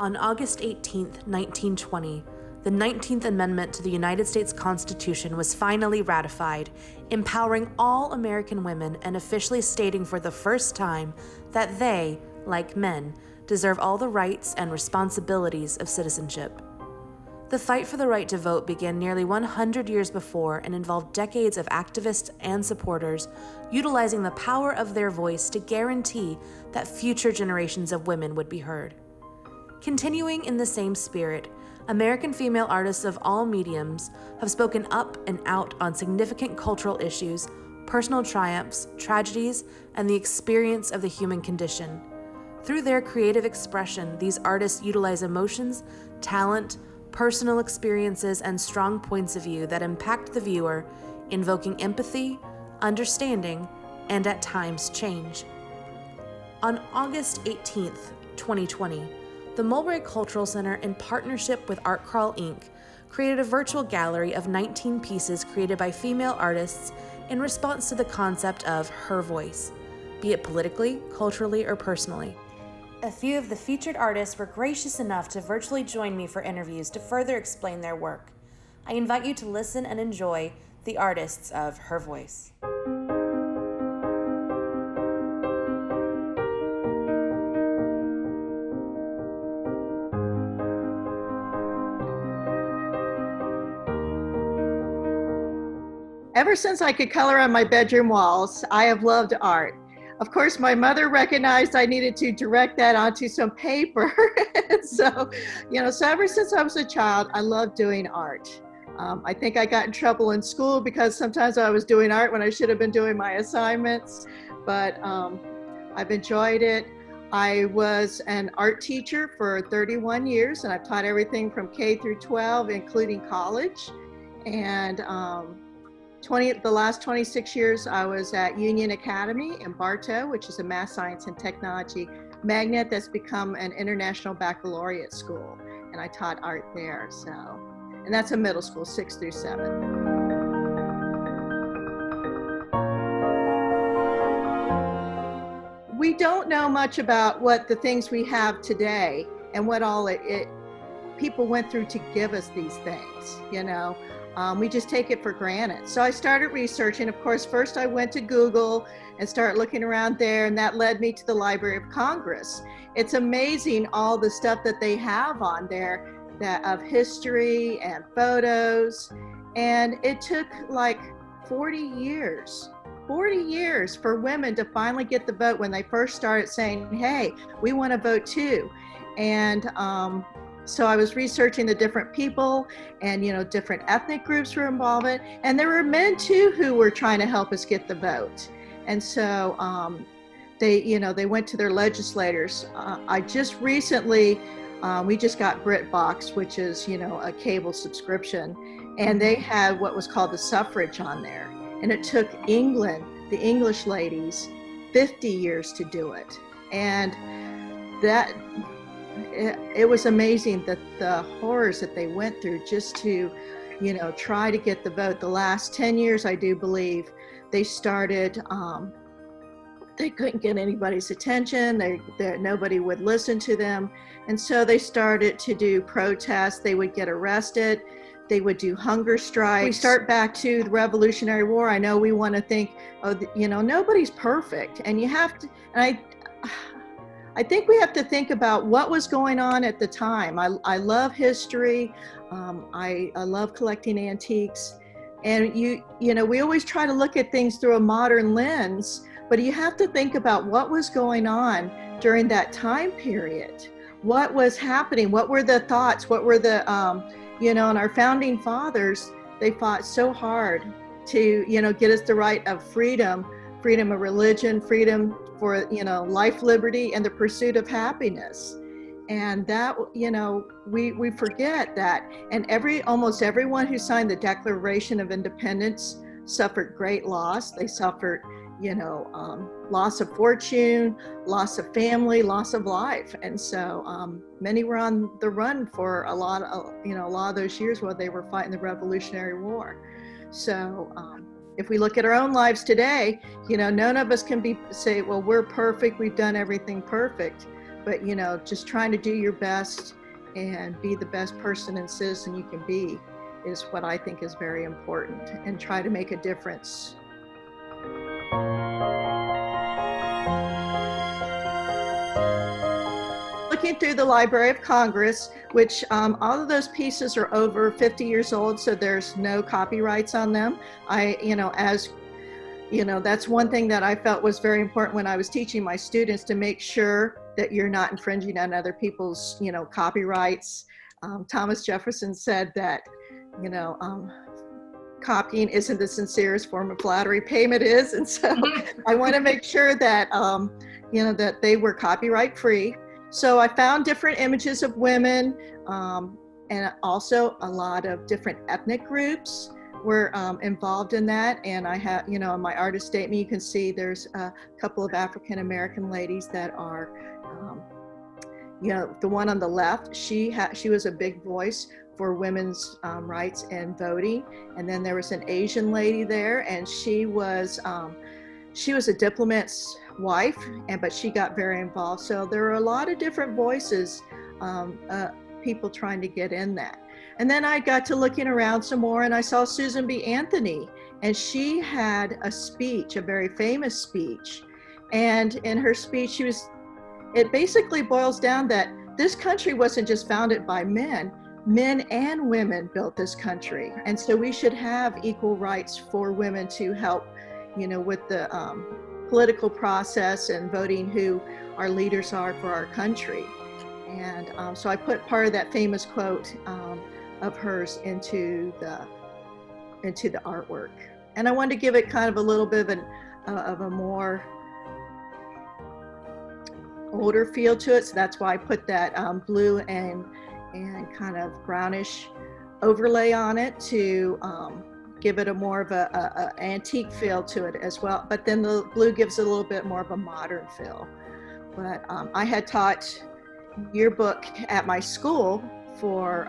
On August 18, 1920, the 19th Amendment to the United States Constitution was finally ratified, empowering all American women and officially stating for the first time that they, like men, deserve all the rights and responsibilities of citizenship. The fight for the right to vote began nearly 100 years before and involved decades of activists and supporters utilizing the power of their voice to guarantee that future generations of women would be heard. Continuing in the same spirit, American female artists of all mediums have spoken up and out on significant cultural issues, personal triumphs, tragedies, and the experience of the human condition. Through their creative expression, these artists utilize emotions, talent, personal experiences, and strong points of view that impact the viewer, invoking empathy, understanding, and at times change. On August 18th, 2020, the Mulberry Cultural Center, in partnership with Art Crawl Inc., created a virtual gallery of 19 pieces created by female artists in response to the concept of her voice, be it politically, culturally, or personally. A few of the featured artists were gracious enough to virtually join me for interviews to further explain their work. I invite you to listen and enjoy the artists of Her Voice. Ever since I could color on my bedroom walls, I have loved art. Of course, my mother recognized I needed to direct that onto some paper. so ever since I was a child, I loved doing art. I think I got in trouble in school because sometimes I was doing art when I should have been doing my assignments, but I've enjoyed it. I was an art teacher for 31 years, and I've taught everything from K through 12, including college. And the last 26 years, I was at Union Academy in Bartow, which is a math, science, and technology magnet that's become an international baccalaureate school. And I taught art there. And that's a middle school, 6 through 7. We don't know much about what the things we have today and what all people went through to give us these things, We just take it for granted. So I started researching. Of course, first I went to Google and started looking around there, and that led me to the Library of Congress. It's amazing all the stuff that they have on there of history and photos. And it took like 40 years for women to finally get the vote when they first started saying, hey, we want to vote too. And so I was researching the different people, and different ethnic groups were involved in, and there were men too who were trying to help us get the vote. And so they went to their legislators. I just recently, we just got BritBox, which is a cable subscription, and they had what was called the suffrage on there, and it took England, the English ladies, 50 years to do it, and that. It was amazing that the horrors that they went through just to, try to get the vote. The last 10 years, I do believe, they started, they couldn't get anybody's attention. Nobody would listen to them. And so they started to do protests. They would get arrested. They would do hunger strikes. We start back to the Revolutionary War. I know we want to think, nobody's perfect. And you have to, and I think we have to think about what was going on at the time. I love history. I love collecting antiques. And we always try to look at things through a modern lens, but you have to think about what was going on during that time period. What was happening? What were the thoughts? What were the, and our founding fathers, they fought so hard to, get us the right of freedom of religion, freedom for, life, liberty, and the pursuit of happiness. And that, we forget that. And almost everyone who signed the Declaration of Independence suffered great loss. They suffered, loss of fortune, loss of family, loss of life. And so many were on the run for a lot of those years while they were fighting the Revolutionary War. So, if we look at our own lives today, none of us can say, well, we're perfect, we've done everything perfect. but just trying to do your best and be the best person and citizen you can be is what I think is very important, and try to make a difference. Looking through the Library of Congress, which all of those pieces are over 50 years old, so there's no copyrights on them. That's one thing that I felt was very important when I was teaching my students, to make sure that you're not infringing on other people's, copyrights. Thomas Jefferson said that, copying isn't the sincerest form of flattery, payment is. And so I want to make sure that, that they were copyright free. So I found different images of women, and also a lot of different ethnic groups were involved in that. And I have, in my artist statement, you can see there's a couple of African American ladies that are, the one on the left, she was a big voice for women's rights and voting. And then there was an Asian lady there, and she was a diplomat's wife, but she got very involved. So there are a lot of different voices, people trying to get in that. And then I got to looking around some more, and I saw Susan B. Anthony, and she had a speech, a very famous speech. And in her speech, it basically boils down that this country wasn't just founded by men and women built this country. And so we should have equal rights for women to help, with the political process and voting who our leaders are for our country. And so I put part of that famous quote of hers into the artwork. And I wanted to give it kind of a little bit of a more older feel to it. So that's why I put that blue and kind of brownish overlay on it to give it a more of a antique feel to it as well. But then the blue gives it a little bit more of a modern feel. But I had taught yearbook at my school for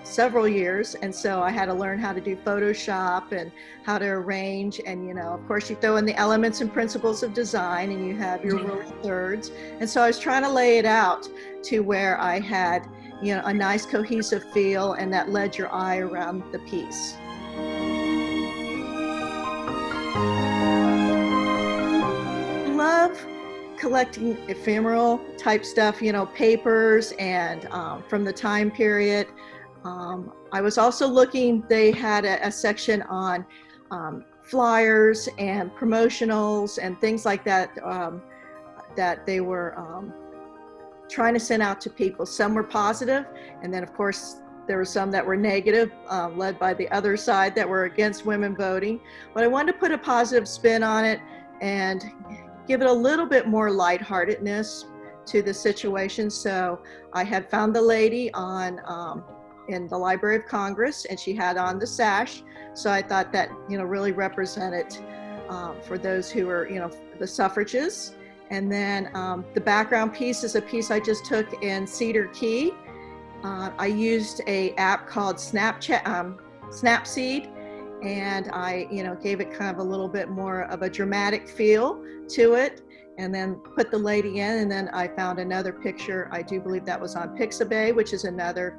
several years, and so I had to learn how to do Photoshop and how to arrange, and of course you throw in the elements and principles of design, and you have your rule of thirds. And so I was trying to lay it out to where I had a nice cohesive feel, and that led your eye around the piece. Love collecting ephemeral type stuff, papers, and from the time period. I was also looking, they had a section on flyers and promotionals and things like that, that they were trying to send out to people. Some were positive, and then of course there were some that were negative, led by the other side that were against women voting. But I wanted to put a positive spin on it and give it a little bit more lightheartedness to the situation. So I had found the lady in the Library of Congress, and she had on the sash. So I thought that, really represented for those who were, the suffragists. And then the background piece is a piece I just took in Cedar Key. I used a app called Snapseed, and I, gave it kind of a little bit more of a dramatic feel to it, and then put the lady in. And then I found another picture. I do believe that was on Pixabay, which is another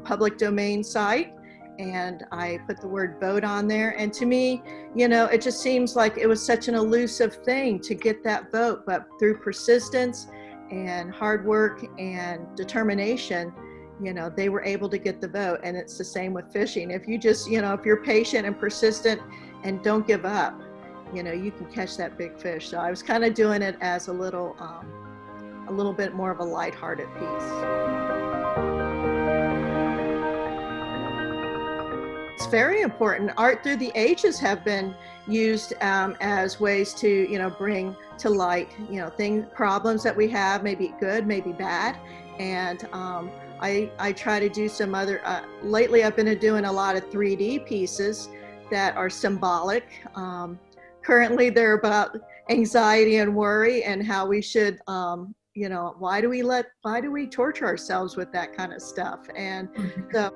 public domain site. And I put the word vote on there. And to me, it just seems like it was such an elusive thing to get that vote, but through persistence and hard work and determination, they were able to get the vote. And it's the same with fishing. If you just, if you're patient and persistent and don't give up, you can catch that big fish. So I was kind of doing it as a little bit more of a lighthearted piece. It's very important. Art through the ages have been used as ways to, bring to light, problems that we have, maybe good, maybe bad. And I try to do some other, lately I've been doing a lot of 3D pieces that are symbolic. Currently they're about anxiety and worry and how we should, why do we torture ourselves with that kind of stuff? And so,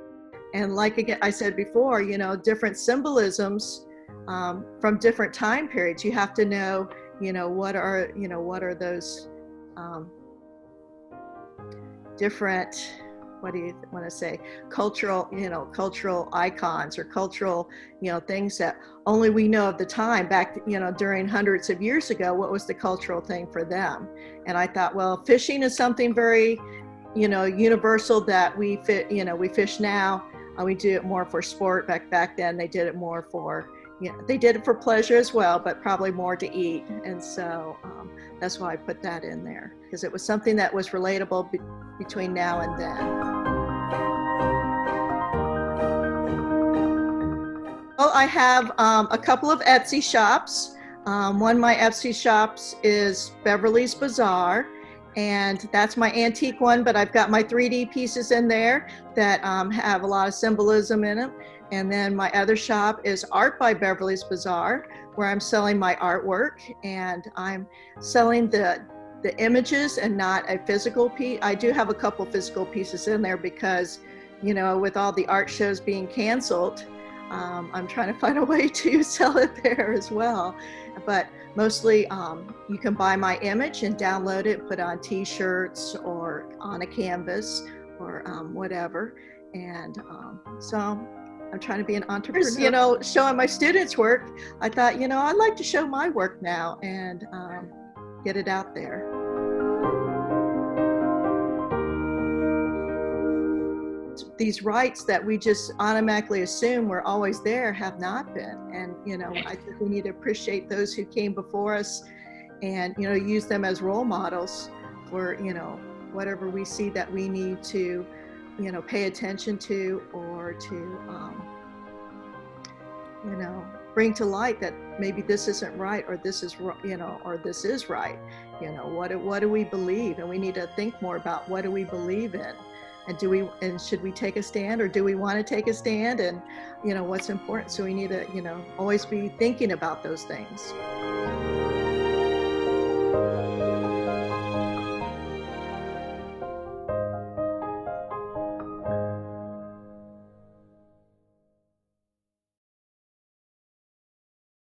and like again, I said before, different symbolisms from different time periods. You have to know, what are those different, what do you want to say, cultural, cultural icons or cultural, things that only we know of the time back, during hundreds of years ago, what was the cultural thing for them. And I thought, well, fishing is something very, universal that we fish now. We do it more for sport. Back then they did it more for, they did it for pleasure as well, but probably more to eat. And so that's why I put that in there, because it was something that was relatable between now and then. Well, I have a couple of Etsy shops. One of my Etsy shops is Beverly's Bazaar, and that's my antique one, but I've got my 3D pieces in there that have a lot of symbolism in them. And then my other shop is Art by Beverly's Bazaar, where I'm selling my artwork, and I'm selling the images and not a physical piece. I do have a couple physical pieces in there because, with all the art shows being canceled, I'm trying to find a way to sell it there as well. But mostly you can buy my image and download it, put on t-shirts or on a canvas or whatever. And so I'm trying to be an entrepreneur. Showing my students' work, I thought, I'd like to show my work now and get it out there. These rights that we just automatically assume were always there have not been. And, I think we need to appreciate those who came before us and, use them as role models for, whatever we see that we need to, pay attention to, or to, bring to light that maybe this isn't right, or this is, or this is right. What do we believe? And we need to think more about what do we believe in. And should we take a stand, or do we want to take a stand, and what's important. So we need to always be thinking about those things.